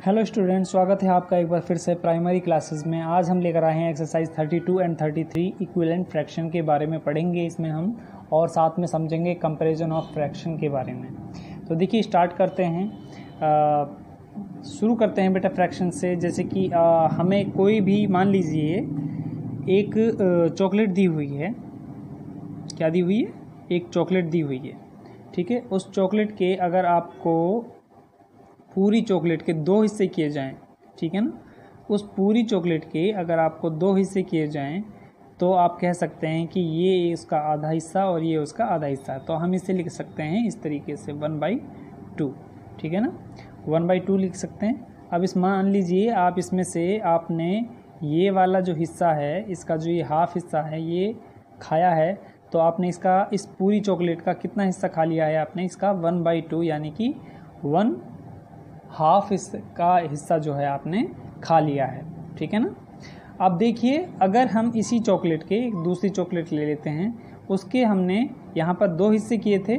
Hello student, स्वागत है आपका एक बार फिर से प्राइमरी क्लासेस में। आज हम लेकर आए हैं एक्सरसाइज 32 एंड 33 इक्विवेलेंट फ्रैक्शन के बारे में पढ़ेंगे इसमें हम, और साथ में समझेंगे कंपैरिजन ऑफ फ्रैक्शन के बारे में। तो देखिए स्टार्ट करते हैं, शुरू करते हैं बेटा फ्रैक्शन से। जैसे कि हमें कोई भी, मान लीजिए एक चॉकलेट दी हुई है। क्या दी हुई है? एक चॉकलेट दी हुई है, ठीक है। उस चॉकलेट के अगर आपको पूरी चॉकलेट के दो हिस्से किए जाएं, ठीक है ना, उस पूरी चॉकलेट के अगर आपको दो हिस्से किए जाएं तो आप कह सकते हैं कि ये उसका आधा हिस्सा और ये उसका आधा हिस्सा है। तो हम इसे लिख सकते हैं इस तरीके से 1/2, ठीक है ना, 1/2 लिख सकते हैं। अब इस मान लीजिए आप इसमें से आपने ये वाला जो हिस्सा है, इसका जो ये हाफ हिस्सा है ये खाया है, तो आपने इसका, इस पूरी चॉकलेट का कितना हिस्सा खा लिया है आपने? इसका 1/2 यानी कि 1/2 इसका हिस्सा जो है आपने खा लिया है, ठीक है ना। अब देखिए, अगर हम इसी चॉकलेट के एक दूसरी चॉकलेट ले लेते हैं, उसके हमने यहाँ पर दो हिस्से किए थे।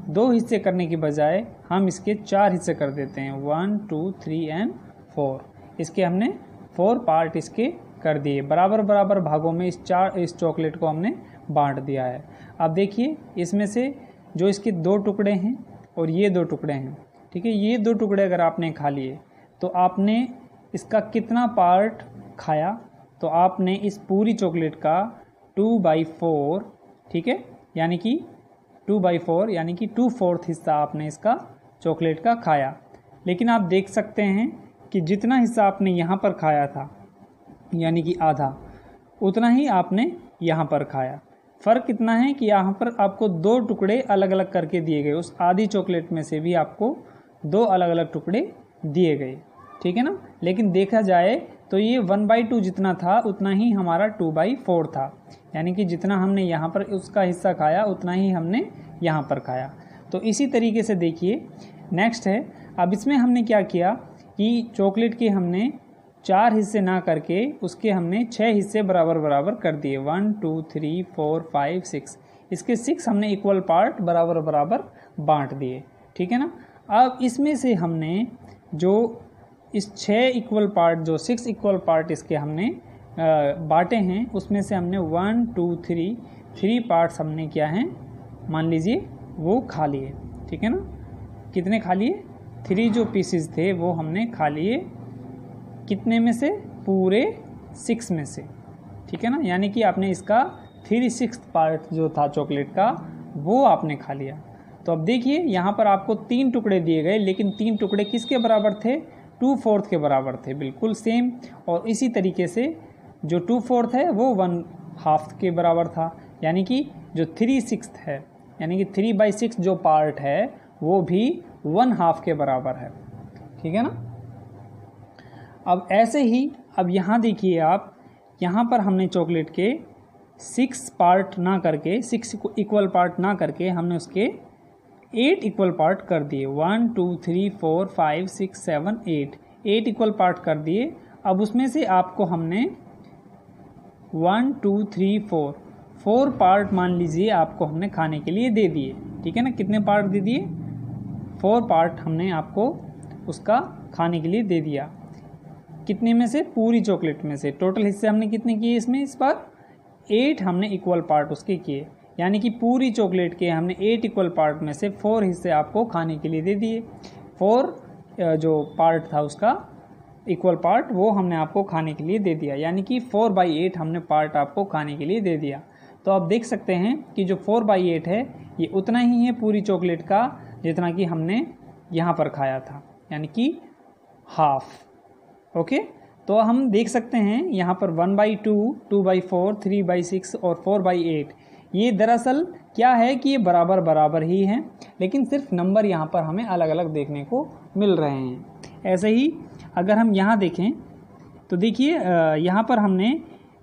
दो हिस्से करने की बजाय हम इसके 4 हिस्से कर देते हैं, 1 2 3 एंड 4। इसके हमने 4 पार्ट इसके कर दिए, बराबर बराबर भागों में इस चॉकलेट को हमने बांट दिया है। अब देखिए, इसमें से जो इसके 2 टुकड़े हैं और ये 2 टुकड़े हैं, ठीक है, ये 2 टुकड़े अगर आपने खा लिए तो आपने इसका कितना पार्ट खाया? तो आपने इस पूरी चॉकलेट का 2/4, ठीक है, यानी कि 2/4 यानी कि 2/4 हिस्सा आपने इसका चॉकलेट का खाया। लेकिन आप देख सकते हैं कि जितना हिस्सा आपने यहाँ पर खाया था यानी कि आधा, उतना ही आपने यहाँ पर खाया। फ़र्क इतना है कि यहाँ पर आपको 2 टुकड़े अलग अलग करके दिए गए, उस आधी चॉकलेट में से भी आपको 2 अलग अलग टुकड़े दिए गए, ठीक है ना। लेकिन देखा जाए तो ये 1/2 जितना था उतना ही हमारा 2/4 था, यानी कि जितना हमने यहाँ पर उसका हिस्सा खाया उतना ही हमने यहाँ पर खाया। तो इसी तरीके से देखिए नेक्स्ट है, अब इसमें हमने क्या किया कि चॉकलेट के हमने 4 हिस्से ना करके उसके हमने 6 हिस्से बराबर बराबर कर दिए, 1 2 3 4 5 6। इसके 6 हमने इक्वल पार्ट बराबर बराबर बांट दिए, ठीक है ना। अब इसमें से हमने जो इस 6 इक्वल पार्ट, जो 6 इक्वल पार्ट इसके हमने बांटे हैं, उसमें से हमने 1 2 3 पार्ट्स हमने क्या हैं, मान लीजिए वो खा लिए, ठीक है ना। कितने खा लिए? 3 जो पीसेस थे वो हमने खा लिए। कितने में से? पूरे 6 में से, ठीक है ना। यानी कि आपने इसका 3/6 पार्ट जो था चॉकलेट का वो आपने खा लिया। तो अब देखिए यहाँ पर आपको 3 टुकड़े दिए गए, लेकिन 3 टुकड़े किसके बराबर थे? 2/4 के बराबर थे, बिल्कुल सेम। और इसी तरीके से जो 2/4 है वो 1/2 के बराबर था, यानी कि जो 3/6 है, यानी कि 3/6 जो पार्ट है वो भी 1/2 के बराबर है, ठीक है ना। अब ऐसे ही, अब यहाँ देखिए आप, यहाँ पर हमने चॉकलेट के 6 पार्ट ना करके, 6 इक्वल पार्ट ना करके हमने उसके 8 इक्वल पार्ट कर दिए, 1 2 3 4 5 6 7 8 इक्वल पार्ट कर दिए। अब उसमें से आपको हमने 1 2 3 4 पार्ट मान लीजिए आपको हमने खाने के लिए दे दिए, ठीक है ना। कितने पार्ट दे दिए? 4 पार्ट हमने आपको उसका खाने के लिए दे दिया। कितने में से? पूरी चॉकलेट में से। टोटल हिस्से हमने कितने किए इसमें? इस बार 8 हमने इक्वल पार्ट उसके किए, यानी कि पूरी चॉकलेट के हमने 8 इक्वल पार्ट में से 4 हिस्से आपको खाने के लिए दे दिए। 4 जो पार्ट था उसका इक्वल पार्ट वो हमने आपको खाने के लिए दे दिया, यानी कि 4/8 हमने पार्ट आपको खाने के लिए दे दिया। तो आप देख सकते हैं कि जो 4/8 है ये उतना ही है पूरी चॉकलेट का जितना कि हमने यहाँ पर खाया था, यानी कि हाफ। ओके, तो हम देख सकते हैं यहाँ पर 1/2, 2/4, 3/6 और 4/8, ये दरअसल क्या है कि ये बराबर बराबर ही हैं, लेकिन सिर्फ नंबर यहाँ पर हमें अलग अलग देखने को मिल रहे हैं। ऐसे ही अगर हम यहाँ देखें तो देखिए यहाँ पर हमने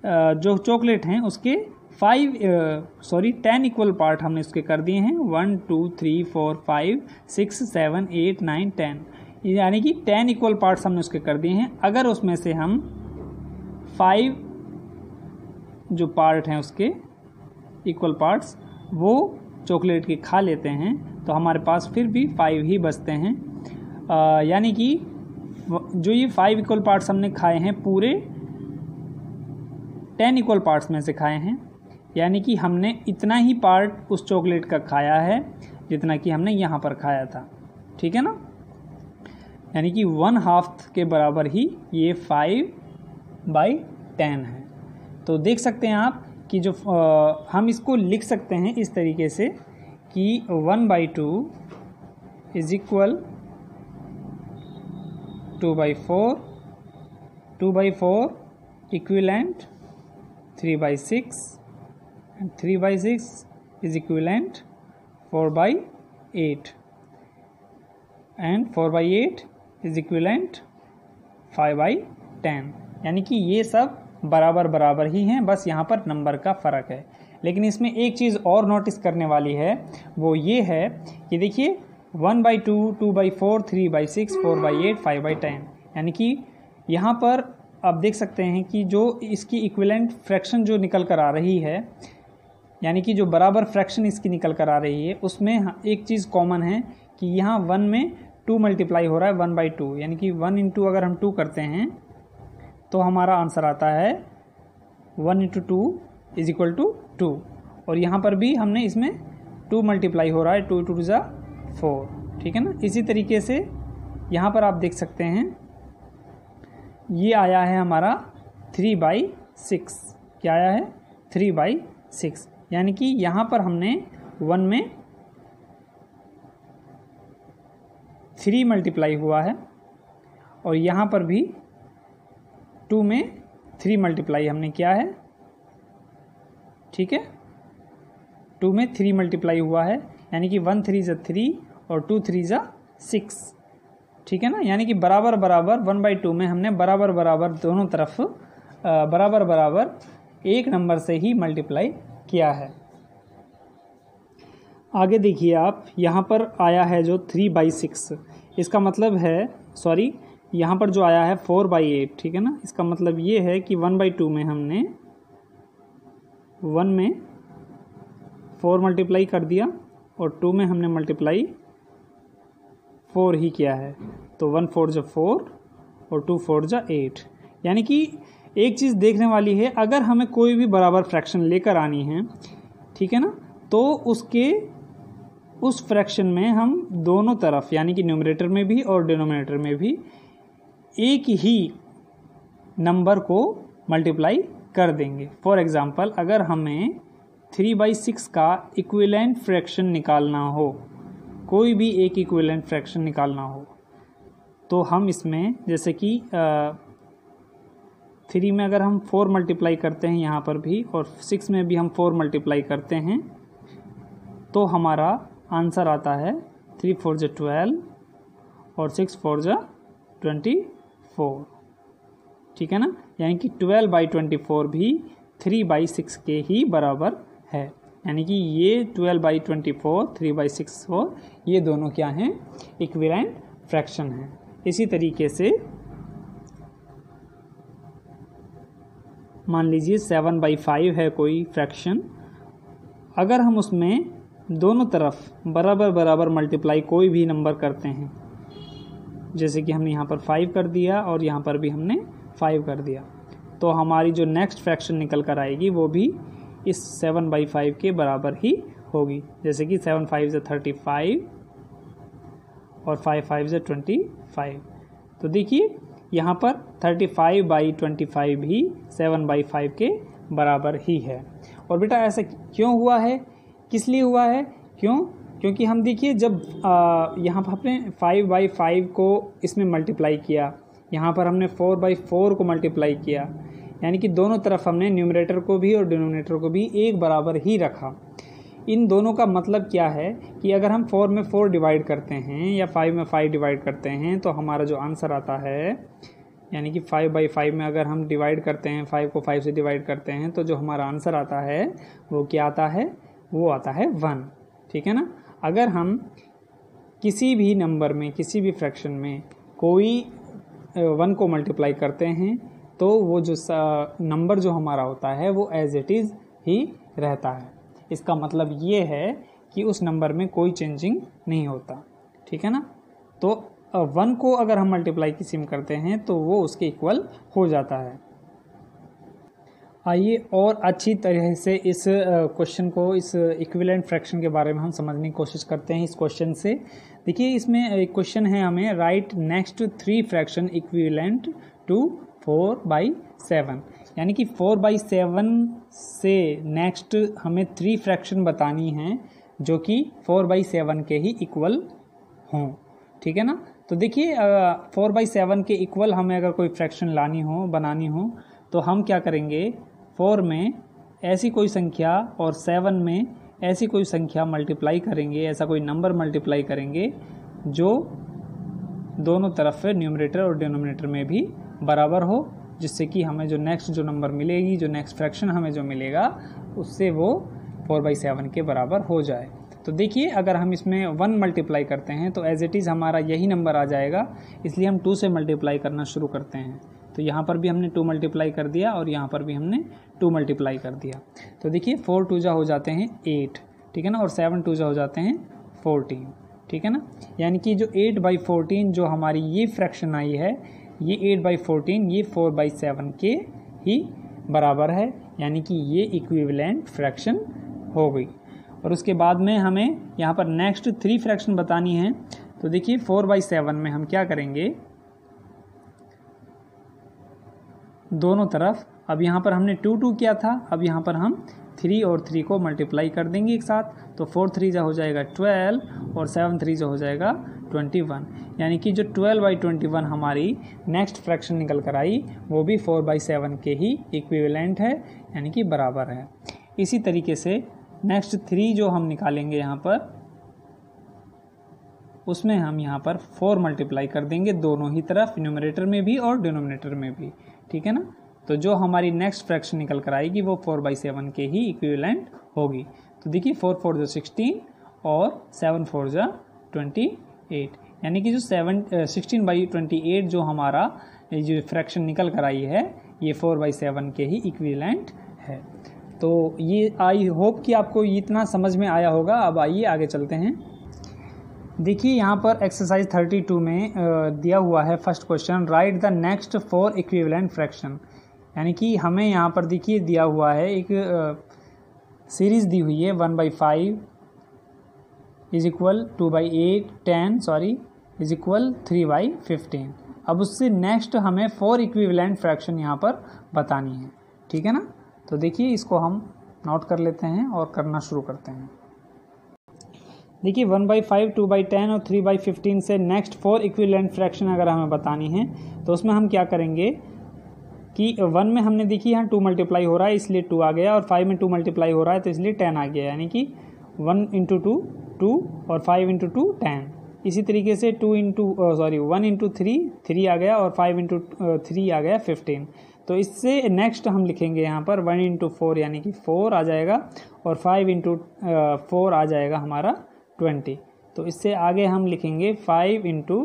जो चॉकलेट हैं उसके 10 इक्वल पार्ट हमने उसके कर दिए हैं, 1 2 3 4 5 6 7 8 9 10, यानी कि 10 इक्वल पार्ट्स हमने उसके कर दिए हैं। अगर उसमें से हम 5 जो पार्ट हैं उसके इक्वल पार्ट्स वो चॉकलेट के खा लेते हैं तो हमारे पास फिर भी 5 ही बचते हैं, यानी कि जो ये 5 इक्वल पार्ट्स हमने खाए हैं पूरे 10 इक्वल पार्ट्स में से खाए हैं, यानी कि हमने इतना ही पार्ट उस चॉकलेट का खाया है जितना कि हमने यहाँ पर खाया था, ठीक है ना। यानी कि 1/2 के बराबर ही ये 5/10 है। तो देख सकते हैं आप कि जो हम इसको लिख सकते हैं इस तरीके से कि 1/2 is equal 2/4, 2/4 equivalent 3/6 and 3/6 is equivalent 4/8 and 4/8 is equivalent 5/10। यानी कि ये सब बराबर बराबर ही हैं, बस यहाँ पर नंबर का फ़र्क है। लेकिन इसमें एक चीज़ और नोटिस करने वाली है, वो ये है कि देखिए 1/2, 2/4, 3/6, 4/8, 5/10, यानी कि यहाँ पर आप देख सकते हैं कि जो इसकी इक्विवेलेंट फ्रैक्शन जो निकल कर आ रही है, यानी कि जो बराबर फ्रैक्शन इसकी निकल कर आ रही है, उसमें एक चीज़ कॉमन है कि यहाँ 1 में 2 मल्टीप्लाई हो रहा है 1/2, यानी कि 1 × अगर हम 2 करते हैं तो हमारा आंसर आता है 1 × 2 = 2। और यहाँ पर भी हमने इसमें 2 मल्टीप्लाई हो रहा है, 2 × 2 = 4, ठीक है ना। इसी तरीके से यहाँ पर आप देख सकते हैं ये आया है हमारा 3/6। क्या आया है? 3/6, यानी कि यहाँ पर हमने 1 में 3 मल्टीप्लाई हुआ है और यहाँ पर भी 2 में 3 मल्टीप्लाई हमने किया है, ठीक है। 2 में 3 मल्टीप्लाई हुआ है, यानी कि 1 3 = 3 और 2 3 = 6, ठीक है ना। यानी कि बराबर बराबर 1/2 में हमने बराबर बराबर दोनों तरफ बराबर बराबर एक नंबर से ही मल्टीप्लाई किया है। आगे देखिए आप, यहाँ पर आया है जो 3/6, इसका मतलब है यहाँ पर जो आया है 4/8, ठीक है ना। इसका मतलब ये है कि 1/2 में हमने 1 में 4 मल्टीप्लाई कर दिया और 2 में हमने मल्टीप्लाई 4 ही किया है, तो 1 4 = 4 और 2 4 = 8। यानी कि एक चीज़ देखने वाली है, अगर हमें कोई भी बराबर फ्रैक्शन लेकर आनी है, ठीक है ना, तो उस फ्रैक्शन में हम दोनों तरफ यानी कि न्यूमरेटर में भी और डिनोमिनेटर में भी एक ही नंबर को मल्टीप्लाई कर देंगे। फॉर एग्ज़ाम्पल, अगर हमें 3/6 का इक्विवेलेंट फ्रैक्शन निकालना हो, कोई भी एक इक्विवेलेंट फ्रैक्शन निकालना हो, तो हम इसमें जैसे कि 3 में अगर हम 4 मल्टीप्लाई करते हैं यहाँ पर भी और 6 में भी हम 4 मल्टीप्लाई करते हैं, तो हमारा आंसर आता है 3 4 = 12 और 6 4 = 24, ठीक है ना। यानी कि 12/24 भी 3/6 के ही बराबर है, यानी कि ये 12/24, 3/6 ये दोनों क्या हैं? इक्विवेलेंट फ्रैक्शन हैं। इसी तरीके से मान लीजिए 7/5 है कोई फ्रैक्शन, अगर हम उसमें दोनों तरफ बराबर बराबर मल्टीप्लाई कोई भी नंबर करते हैं, जैसे कि हमने यहाँ पर 5 कर दिया और यहाँ पर भी हमने 5 कर दिया, तो हमारी जो नेक्स्ट फ्रैक्शन निकल कर आएगी वो भी इस 7/5 के बराबर ही होगी। जैसे कि 7 5 = 35 और 5 5 = 25। तो देखिए यहाँ पर 35/25 भी 7/5 के बराबर ही है। और बेटा ऐसा क्यों हुआ है, किस लिए हुआ है, क्योंकि हम देखिए जब यहाँ पर हमने 5/5 को इसमें मल्टीप्लाई किया, यहाँ पर हमने 4/4 को मल्टीप्लाई किया, यानी कि दोनों तरफ हमने न्यूमरेटर को भी और डिनोमिनेटर को भी एक बराबर ही रखा। इन दोनों का मतलब क्या है कि अगर हम 4 में 4 डिवाइड करते हैं या 5 में 5 डिवाइड करते हैं, तो हमारा जो आंसर आता है, यानी कि 5/5 में अगर हम डिवाइड करते हैं, 5 को 5 से डिवाइड करते हैं, तो जो हमारा आंसर आता है वो क्या आता है? वो आता है 1, ठीक है ना। अगर हम किसी भी नंबर में, किसी भी फ्रैक्शन में कोई 1 को मल्टीप्लाई करते हैं, तो वो जो नंबर जो हमारा होता है वो एज इट इज़ ही रहता है। इसका मतलब ये है कि उस नंबर में कोई चेंजिंग नहीं होता, ठीक है ना। तो 1 को अगर हम मल्टीप्लाई किसी में करते हैं तो वो उसके इक्वल हो जाता है। आइए और अच्छी तरह से इस क्वेश्चन को, इस इक्विवेलेंट फ्रैक्शन के बारे में हम समझने की कोशिश करते हैं। इस क्वेश्चन से देखिए, इसमें एक क्वेश्चन है हमें, write next 3 fraction equivalent to 4/7, यानी कि 4/7 से नेक्स्ट हमें 3 फ्रैक्शन बतानी हैं जो कि 4/7 के ही इक्वल हों, ठीक है ना। तो देखिए 4/7 के इक्वल हमें अगर कोई फ्रैक्शन लानी हो, बनानी हो, तो हम क्या करेंगे, 4 में ऐसी कोई संख्या और 7 में ऐसी कोई संख्या मल्टीप्लाई करेंगे, ऐसा कोई नंबर मल्टीप्लाई करेंगे जो दोनों तरफ न्यूमरेटर और डिनोमिनेटर में भी बराबर हो, जिससे कि हमें जो नेक्स्ट जो नंबर मिलेगी, जो नेक्स्ट फ्रैक्शन हमें जो मिलेगा, उससे वो 4/7 के बराबर हो जाए। तो देखिए अगर हम इसमें 1 मल्टीप्लाई करते हैं तो एज इट इज़ हमारा यही नंबर आ जाएगा, इसलिए हम 2 से मल्टीप्लाई करना शुरू करते हैं। तो यहाँ पर भी हमने 2 मल्टीप्लाई कर दिया और यहाँ पर भी हमने 2 मल्टीप्लाई कर दिया। तो देखिए 4 2 जा हो जाते हैं 8, ठीक है ना, और 7 2 जा हो जाते हैं 14, ठीक है ना। यानी कि जो 8/14 जो हमारी ये फ्रैक्शन आई है, ये 8/14 ये 4/7 के ही बराबर है, यानी कि ये इक्विवेलेंट फ्रैक्शन हो गई। और उसके बाद में हमें यहाँ पर नेक्स्ट 3 फ्रैक्शन बतानी है। तो देखिए 4/7 में हम क्या करेंगे, दोनों तरफ, अब यहाँ पर हमने 2 2 किया था, अब यहाँ पर हम 3 और 3 को मल्टीप्लाई कर देंगे एक साथ। तो 4 3 जा हो जाएगा 12 और 7 3 जा हो जाएगा 21, यानी कि जो 12/21 हमारी नेक्स्ट फ्रैक्शन निकल कर आई वो भी 4/7 के ही इक्विवेलेंट है, यानी कि बराबर है। इसी तरीके से नेक्स्ट 3 जो हम निकालेंगे यहाँ पर, उसमें हम यहाँ पर 4 मल्टीप्लाई कर देंगे दोनों ही तरफ, न्यूमरेटर में भी और डिनोमिनेटर में भी, ठीक है ना। तो जो हमारी नेक्स्ट फ्रैक्शन निकल कर आएगी वो 4/7 के ही इक्विवेलेंट होगी। तो देखिए 4 4 जा 16 और 7 4 जा 28, यानी कि जो 16/28 जो हमारा जो फ्रैक्शन निकल कर आई है, ये 4/7 के ही इक्विवेलेंट है। तो ये आई होप कि आपको इतना समझ में आया होगा। अब आइए आगे चलते हैं। देखिए यहाँ पर एक्सरसाइज 32 में दिया हुआ है first question, right the next 4 equivalent fraction, यानी कि हमें यहाँ पर देखिए दिया हुआ है एक सीरीज़ दी हुई है 1/5 is equal 2/8 10 sorry is equal 3/15। अब उससे नेक्स्ट हमें 4 इक्विवेलेंट फ्रैक्शन यहाँ पर बतानी है, ठीक है ना। तो देखिए इसको हम नोट कर लेते हैं और करना शुरू करते हैं। देखिए 1/5 2/10 और 3/15 से नेक्स्ट 4 इक्विवेलेंट फ्रैक्शन अगर हमें बतानी है तो उसमें हम क्या करेंगे कि 1 में हमने देखिए यहाँ 2 मल्टीप्लाई हो रहा है इसलिए 2 आ गया, और 5 में 2 मल्टीप्लाई हो रहा है तो इसलिए 10 आ गया, यानी कि 1 × 2 2 और 5 × 2 10। इसी तरीके से 1 × 3 3 आ गया और 5 × 3 आ गया 15। तो इससे नेक्स्ट हम लिखेंगे यहाँ पर 1 × 4 यानी कि 4 आ जाएगा, और 5 × 4 आ जाएगा हमारा 20। तो इससे आगे हम लिखेंगे 5 ×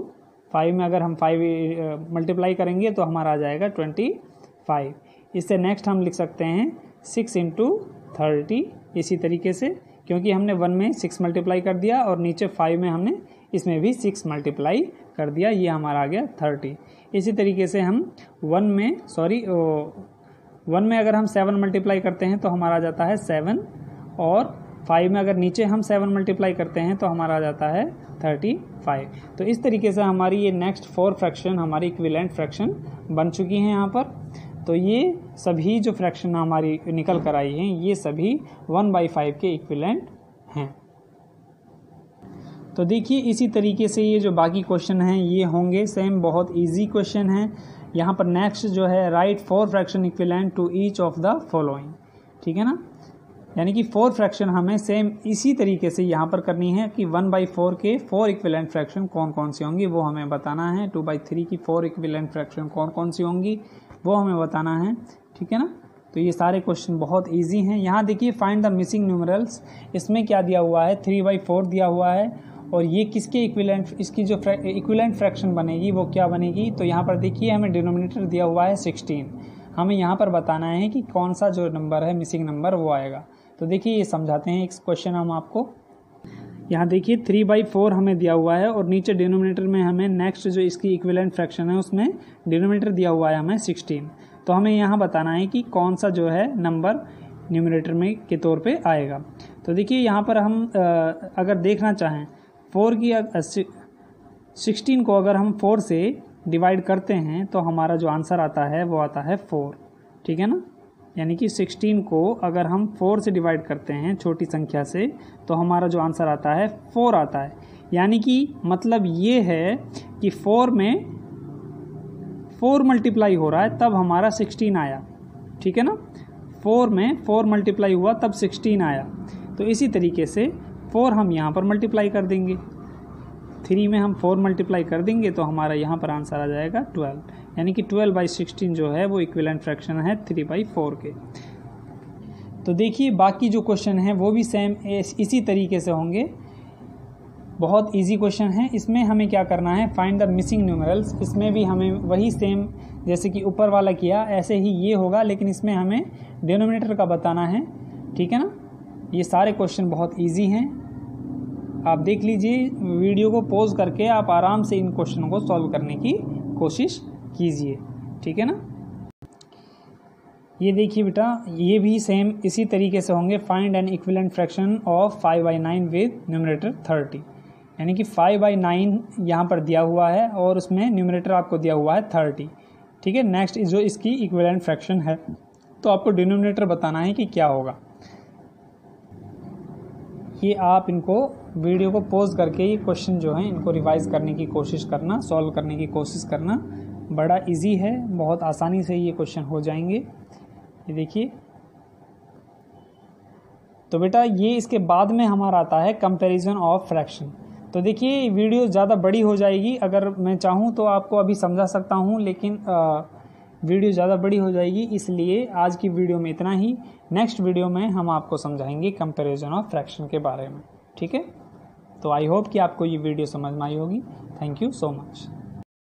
5 में अगर हम 5 मल्टीप्लाई करेंगे तो हमारा आ जाएगा 25। इससे नेक्स्ट हम लिख सकते हैं 6 × 30, इसी तरीके से, क्योंकि हमने 1 में 6 मल्टीप्लाई कर दिया और नीचे 5 में हमने इसमें भी 6 मल्टीप्लाई कर दिया, ये हमारा आ गया 30। इसी तरीके से हम 1 में अगर हम 7 मल्टीप्लाई करते हैं तो हमारा आ जाता है 7, और 5 में अगर नीचे हम 7 मल्टीप्लाई करते हैं तो हमारा आ जाता है 35। तो इस तरीके से हमारी ये नेक्स्ट 4 फ्रैक्शन हमारी इक्विवेलेंट फ्रैक्शन बन चुकी हैं यहाँ पर। तो ये सभी जो फ्रैक्शन हमारी निकल कर आई हैं ये सभी 1/5 के इक्विवेलेंट हैं। तो देखिए इसी तरीके से ये जो बाकी क्वेश्चन हैं ये होंगे सेम, बहुत इजी क्वेश्चन हैं। यहाँ पर नेक्स्ट जो है, write 4 fraction equivalent to each of the following, ठीक है ना। यानी कि 4 फ्रैक्शन हमें सेम इसी तरीके से यहाँ पर करनी है कि 1/4 के 4 इक्विवेलेंट फ्रैक्शन कौन कौन सी होंगी वो हमें बताना है। 2/3 की 4 इक्विवेलेंट फ्रैक्शन कौन कौन सी होंगी वो हमें बताना है, ठीक है ना। तो ये सारे क्वेश्चन बहुत इजी हैं। यहाँ देखिए फाइंड द मिसिंग न्यूमरल्स, इसमें क्या दिया हुआ है 3/4 दिया हुआ है, और ये किसके इक्विवेलेंट, इसकी जो इक्विवेलेंट फ्रैक्शन बनेगी वो क्या बनेगी। तो यहाँ पर देखिए हमें डिनोमिनेटर दिया हुआ है 16, हमें यहाँ पर बताना है कि कौन सा जो नंबर है मिसिंग नंबर वो आएगा। तो देखिए ये समझाते हैं एक क्वेश्चन हम आपको। यहाँ देखिए 3/4 हमें दिया हुआ है और नीचे डिनोमिनेटर में हमें नेक्स्ट जो इसकी इक्विवेलेंट फ्रैक्शन है उसमें डिनोमिनेटर दिया हुआ है हमें 16। तो हमें यहाँ बताना है कि कौन सा जो है नंबर न्यूमरेटर में के तौर पे आएगा। तो देखिए यहाँ पर हम अगर देखना चाहें 16 को अगर हम 4 से डिवाइड करते हैं तो हमारा जो आंसर आता है वो आता है 4, ठीक है ना। यानी कि 16 को अगर हम 4 से डिवाइड करते हैं छोटी संख्या से तो हमारा जो आंसर आता है 4 आता है। यानी कि मतलब ये है कि 4 में 4 मल्टीप्लाई हो रहा है तब हमारा 16 आया, ठीक है ना। 4 में 4 मल्टीप्लाई हुआ तब 16 आया। तो इसी तरीके से 4 हम यहाँ पर मल्टीप्लाई कर देंगे, 3 में हम 4 मल्टीप्लाई कर देंगे तो हमारा यहाँ पर आंसर आ जाएगा 12। यानी कि 12/16 जो है वो इक्विवेलेंट फ्रैक्शन है 3/4 के। तो देखिए बाकी जो क्वेश्चन हैं वो भी सेम इसी तरीके से होंगे, बहुत इजी क्वेश्चन है। इसमें हमें क्या करना है, फाइंड द मिसिंग न्यूमरल्स। इसमें भी हमें वही सेम जैसे कि ऊपर वाला किया ऐसे ही ये होगा, लेकिन इसमें हमें डिनोमिनेटर का बताना है, ठीक है ना। ये सारे क्वेश्चन बहुत इजी हैं, आप देख लीजिए वीडियो को पॉज करके आप आराम से इन क्वेश्चनों को सॉल्व करने की कोशिश कीजिए, ठीक है ना। ये देखिए बेटा ये भी सेम इसी तरीके से होंगे। Find N equivalent fraction of 5/9 with numerator 30। यानी कि 5/9 यहाँ पर दिया हुआ है और उसमें न्यूमरेटर आपको दिया हुआ है 30, ठीक है। नेक्स्ट जो इसकी इक्विवेलेंट फ्रैक्शन है तो आपको डिनोमिनेटर बताना है कि क्या होगा। ये आप इनको वीडियो को पॉज करके ये क्वेश्चन जो है इनको रिवाइज करने की कोशिश करना, सॉल्व करने की कोशिश करना। बड़ा इजी है, बहुत आसानी से ये क्वेश्चन हो जाएंगे। ये देखिए तो बेटा ये इसके बाद में हमारा आता है कंपैरिजन ऑफ फ्रैक्शन। तो देखिए वीडियो ज़्यादा बड़ी हो जाएगी, अगर मैं चाहूँ तो आपको अभी समझा सकता हूँ, लेकिन वीडियो ज़्यादा बड़ी हो जाएगी, इसलिए आज की वीडियो में इतना ही। नेक्स्ट वीडियो में हम आपको समझाएंगे कंपैरिजन ऑफ फ्रैक्शन के बारे में, ठीक है। तो आई होप कि आपको ये वीडियो समझ में आई होगी। Thank you so much.